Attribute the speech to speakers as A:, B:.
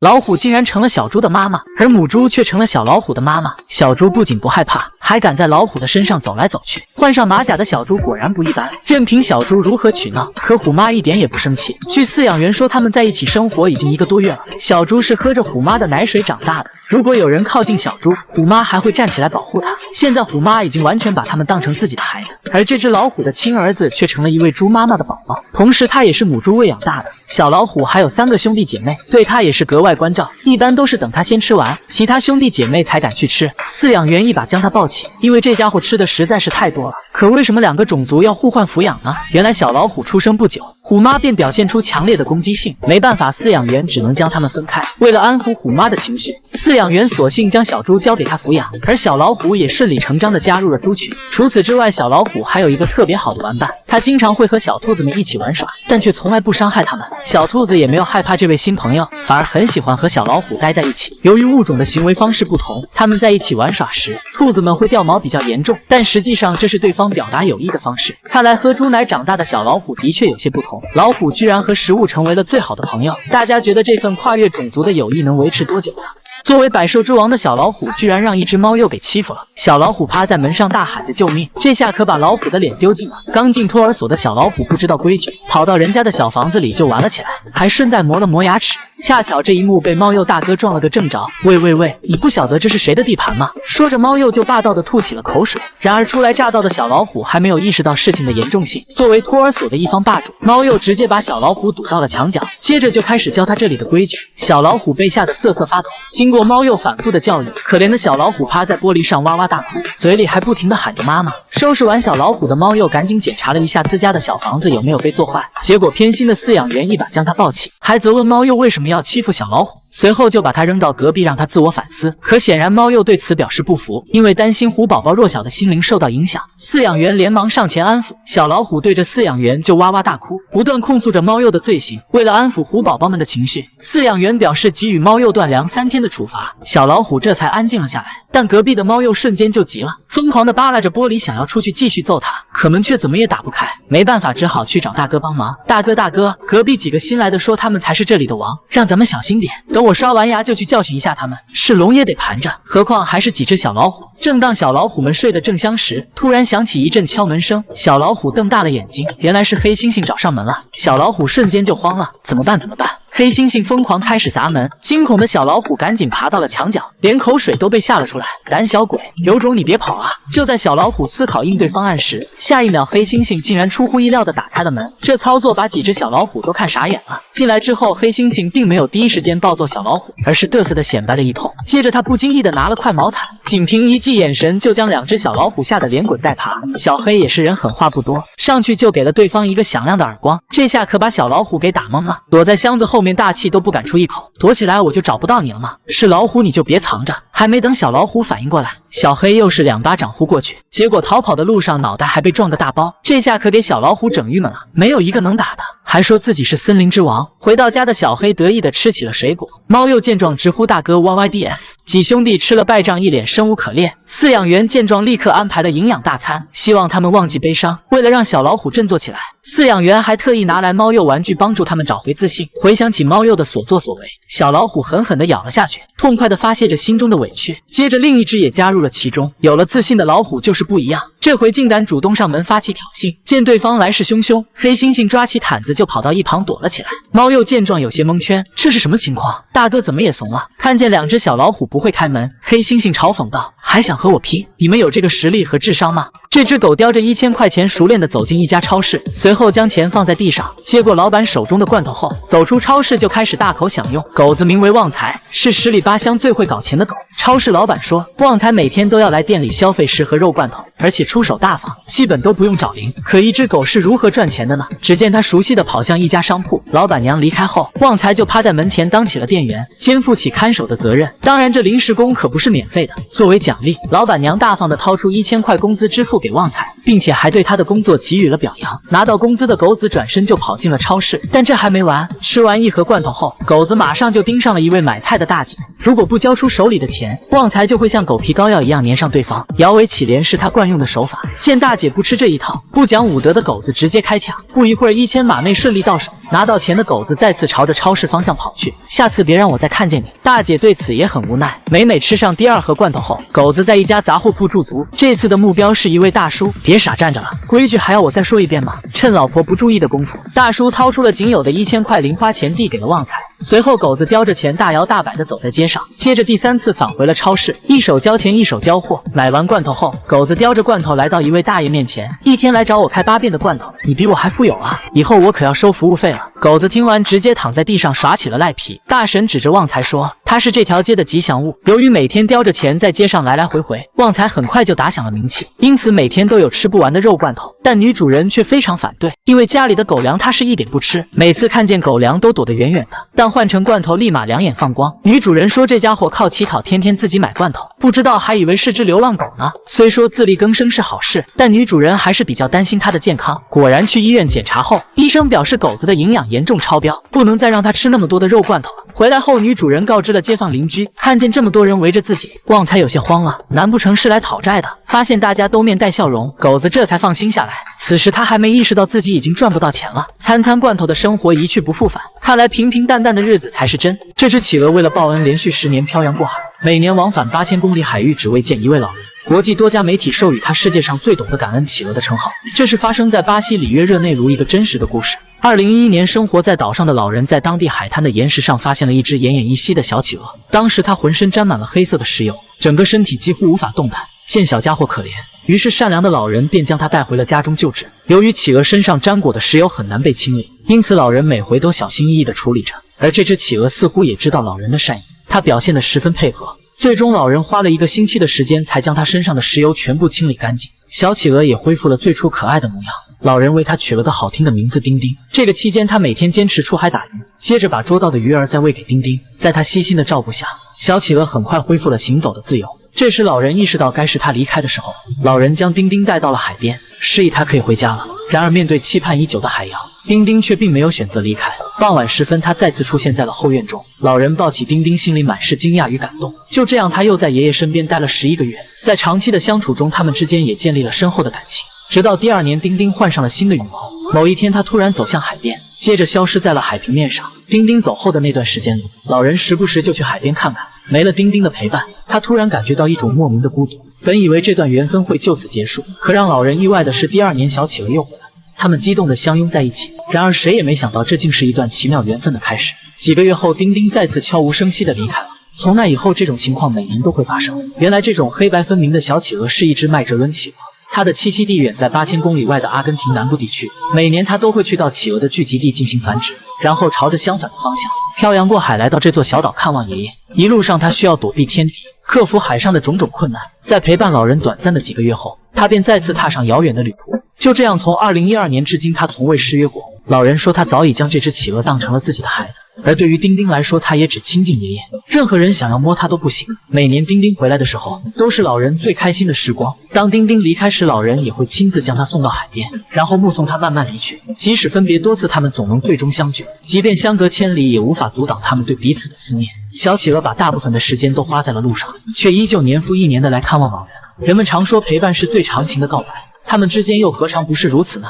A: 老虎竟然成了小猪的妈妈，而母猪却成了小老虎的妈妈。小猪不仅不害怕，还敢在老虎的身上走来走去。换上马甲的小猪果然不一般，任凭小猪如何取闹，可虎妈一点也不生气。据饲养员说，他们在一起生活已经1个多月了。小猪是喝着虎妈的奶水长大的，如果有人靠近小猪，虎妈还会站起来保护它。现在虎妈已经完全把它们当成自己的孩子，而这只老虎的亲儿子却成了一位猪妈妈的宝宝，同时它也是母猪喂养大的。小老虎还有3个兄弟姐妹，对它也是格外关照，一般都是等它先吃完，其他兄弟姐妹才敢去吃。饲养员一把将它抱起，因为这家伙吃的实在是太多了。可为什么2个种族要互换抚养呢？原来小老虎出生不久，虎妈便表现出强烈的攻击性，没办法，饲养员只能将它们分开。为了安抚虎妈的情绪，饲养员索性将小猪交给它抚养，而小老虎也顺理成章地加入了猪群。除此之外，小老虎还有一个特别好的玩伴，它经常会和小兔子们一起玩耍，但却从来不伤害它们。小兔子也没有害怕这位新朋友，反而很喜欢和小老虎待在一起。由于物种的行为方式不同，它们在一起玩耍时，兔子们会掉毛比较严重，但实际上这是对方表达友谊的方式。看来喝猪奶长大的小老虎的确有些不同，老虎居然和食物成为了最好的朋友。大家觉得这份跨越种族的友谊能维持多久呢？作为百兽之王的小老虎居然让一只猫鼬给欺负了，小老虎趴在门上大喊着救命，这下可把老虎的脸丢尽了。刚进托儿所的小老虎不知道规矩，跑到人家的小房子里就玩了起来，还顺带磨了磨牙齿。恰巧这一幕被猫鼬大哥撞了个正着。喂，你不晓得这是谁的地盘吗？说着猫鼬就霸道的吐起了口水。然而初来乍到的小老虎还没有意识到事情的严重性，作为托儿所的一方霸主，猫鼬直接把小老虎堵到了墙角，接着就开始教他这里的规矩。小老虎被吓得瑟瑟发抖。经过猫鼬反复的教育，可怜的小老虎趴在玻璃上哇哇大哭，嘴里还不停地喊着妈妈。收拾完小老虎的猫鼬赶紧检查了一下自家的小房子有没有被做坏，结果偏心的饲养员一把将它抱起，还责问猫鼬为什么要欺负小老虎，随后就把它扔到隔壁让它自我反思。可显然猫鼬对此表示不服，因为担心虎宝宝弱小的心灵受到影响，饲养员连忙上前安抚。小老虎对着饲养员就哇哇大哭，不断控诉着猫鼬的罪行。为了安抚虎宝宝们的情绪，饲养员表示给予猫鼬断粮3天的处罚，小老虎这才安静了下来。但隔壁的猫鼬瞬间就急了，疯狂地扒拉着玻璃想要出去继续揍他，可门却怎么也打不开。没办法，只好去找大哥帮忙。大哥，隔壁几个新来的说他们才是这里的王，让咱们小心点，等我刷完牙就去教训一下他们，是龙也得盘着，何况还是几只小老虎。正当小老虎们睡得正香时，突然响起一阵敲门声，小老虎瞪大了眼睛，原来是黑猩猩找上门了。小老虎瞬间就慌了，怎么办？黑猩猩疯狂开始砸门，惊恐的小老虎赶紧爬到了墙角，连口水都被吓了出来。胆小鬼，有种你别跑啊！就在小老虎思考应对方案时，下一秒黑猩猩竟然出乎意料地打开了门，这操作把几只小老虎都看傻眼了。进来之后，黑猩猩并没有第一时间暴揍小老虎，而是嘚瑟地显摆了一通，接着他不经意地拿了块毛毯，仅凭一记眼神就将2只小老虎吓得连滚带爬。小黑也是人狠话不多，上去就给了对方一个响亮的耳光，这下可把小老虎给打懵了，躲在箱子后面大气都不敢出一口。躲起来我就找不到你了吗？是老虎你就别藏着。还没等小老虎反应过来，小黑又是2巴掌呼过去，结果逃跑的路上脑袋还被撞个大包，这下可给小老虎整郁闷了，没有一个能打的，还说自己是森林之王。回到家的小黑得意地吃起了水果，猫鼬见状直呼大哥 YYDS， 几兄弟吃了败仗，一脸生无可恋。饲养员见状立刻安排了营养大餐，希望他们忘记悲伤。为了让小老虎振作起来，饲养员还特意拿来猫鼬玩具帮助他们找回自信。回想起猫鼬的所作所为，小老虎狠狠地咬了下去，痛快地发泄着心中的委屈。接着另一只也加入了其中，有了自信的老虎就是不一样，这回竟敢主动上门发起挑衅。见对方来势汹汹，黑猩猩抓起毯子就跑到一旁躲了起来。猫鼬见状有些蒙圈，这是什么情况？大哥怎么也怂了？看见2只小老虎不会开门，黑猩猩嘲讽道：还想和我拼？你们有这个实力和智商吗？这只狗叼着1000块钱熟练地走进一家超市，随后将钱放在地上，接过老板手中的罐头后，走出超市就开始大口享用。狗子名为旺财，是10里8乡最会搞钱的狗。超市老板说，旺财每天都要来店里消费10盒肉罐头，而且出手大方，基本都不用找零。可一只狗是如何赚钱的呢？只见他熟悉地跑向一家商铺，老板娘离开后，旺财就趴在门前当起了店员，肩负起看守的责任。当然这临时工可不是免费的，作为奖励，老板娘大方地掏出1000块工资支付给旺财，并且还对他的工作给予了表扬。拿到工资的狗子转身就跑进了超市，但这还没完，吃完1盒罐头后，狗子马上就盯上了一位买菜的大姐，如果不交出手里的钱，旺财就会像狗皮膏药一样粘上对方，摇尾乞怜是他惯用的手法。见大姐不吃这一套，不讲武德的狗子直接开抢，不一会儿1000马内顺利到手。拿到钱的狗子再次朝着超市方向跑去，下次别让我再看见你。大姐对此也很无奈。每每吃上第2盒罐头后，狗子在一家杂货铺驻足，这次的目标是一位大叔。别傻站着了，规矩还要我再说一遍吗？趁老婆不注意的功夫，大叔掏出了仅有的1000块零花钱递给了旺财。随后狗子叼着钱大摇大摆地走在街上，接着第3次返回了超市，一手交钱一手交货。买完罐头后，狗子叼着罐头来到一位大爷面前，一天来找我开8遍的罐头，你比我还富有啊，以后我可要收服务费了。狗子听完直接躺在地上耍起了赖皮。大婶指着旺财说，他是这条街的吉祥物，由于每天叼着钱在街上来来回回，旺财很快就打响了名气，因此每天都有吃不完的肉罐头。但女主人却非常反对，因为家里的狗粮她是一点不吃，每次看见狗粮都躲得远远的，但换成罐头立马两眼放光。女主人说这家伙靠乞讨，天天自己买罐头，不知道还以为是只流浪狗呢。虽说自力更生是好事，但女主人还是比较担心它的健康。果然去医院检查后，医生表示狗子的营养严重超标，不能再让它吃那么多的肉罐头了。回来后，女主人告知了街坊邻居，看见这么多人围着自己，旺财有些慌了，难不成是来讨债的？发现大家都面带笑容，狗子这才放心下来。此时他还没意识到自己已经赚不到钱了，餐餐罐头的生活一去不复返，看来平平淡淡的日子才是真。这只企鹅为了报恩，连续10年漂洋过海，每年往返8000公里海域，只为见一位老人。国际多家媒体授予他世界上最懂得感恩企鹅的称号。这是发生在巴西里约热内卢一个真实的故事。2011年，生活在岛上的老人在当地海滩的岩石上发现了一只奄奄一息的小企鹅。当时它浑身沾满了黑色的石油，整个身体几乎无法动弹，见小家伙可怜，于是善良的老人便将它带回了家中救治。由于企鹅身上沾裹的石油很难被清理，因此老人每回都小心翼翼地处理着。而这只企鹅似乎也知道老人的善意，它表现得十分配合。最终老人花了1个星期的时间才将它身上的石油全部清理干净，小企鹅也恢复了最初可爱的模样。老人为它取了个好听的名字丁丁。这个期间他每天坚持出海打鱼，接着把捉到的鱼儿再喂给丁丁。在他悉心的照顾下，小企鹅很快恢复了行走的自由。这时老人意识到该是他离开的时候，老人将丁丁带到了海边，示意他可以回家了。然而面对期盼已久的海洋，丁丁却并没有选择离开。傍晚时分，他再次出现在了后院中。老人抱起丁丁，心里满是惊讶与感动。就这样，他又在爷爷身边待了11个月。在长期的相处中，他们之间也建立了深厚的感情。直到第2年，丁丁换上了新的羽毛。某一天，他突然走向海边，接着消失在了海平面上。丁丁走后的那段时间里，老人时不时就去海边看看。没了丁丁的陪伴，他突然感觉到一种莫名的孤独。本以为这段缘分会就此结束，可让老人意外的是，第2年小企鹅又回来了。他们激动地相拥在一起。然而谁也没想到，这竟是一段奇妙缘分的开始。几个月后，丁丁再次悄无声息地离开了。从那以后，这种情况每年都会发生。原来这种黑白分明的小企鹅是一只麦哲伦企鹅，它的栖息地远在8000公里外的阿根廷南部地区。每年它都会去到企鹅的聚集地进行繁殖，然后朝着相反的方向漂洋过海来到这座小岛看望爷爷。一路上他需要躲避天敌，克服海上的种种困难。在陪伴老人短暂的几个月后，他便再次踏上遥远的旅途。就这样，从2012年至今，他从未失约过。老人说，他早已将这只企鹅当成了自己的孩子。而对于丁丁来说，他也只亲近爷爷，任何人想要摸他都不行。每年丁丁回来的时候，都是老人最开心的时光。当丁丁离开时，老人也会亲自将他送到海边，然后目送他慢慢离去。即使分别多次，他们总能最终相聚，即便相隔千里，也无法阻挡他们对彼此的思念。小企鹅把大部分的时间都花在了路上，却依旧年复一年的来看望老人。人们常说陪伴是最长情的告白，他们之间又何尝不是如此呢？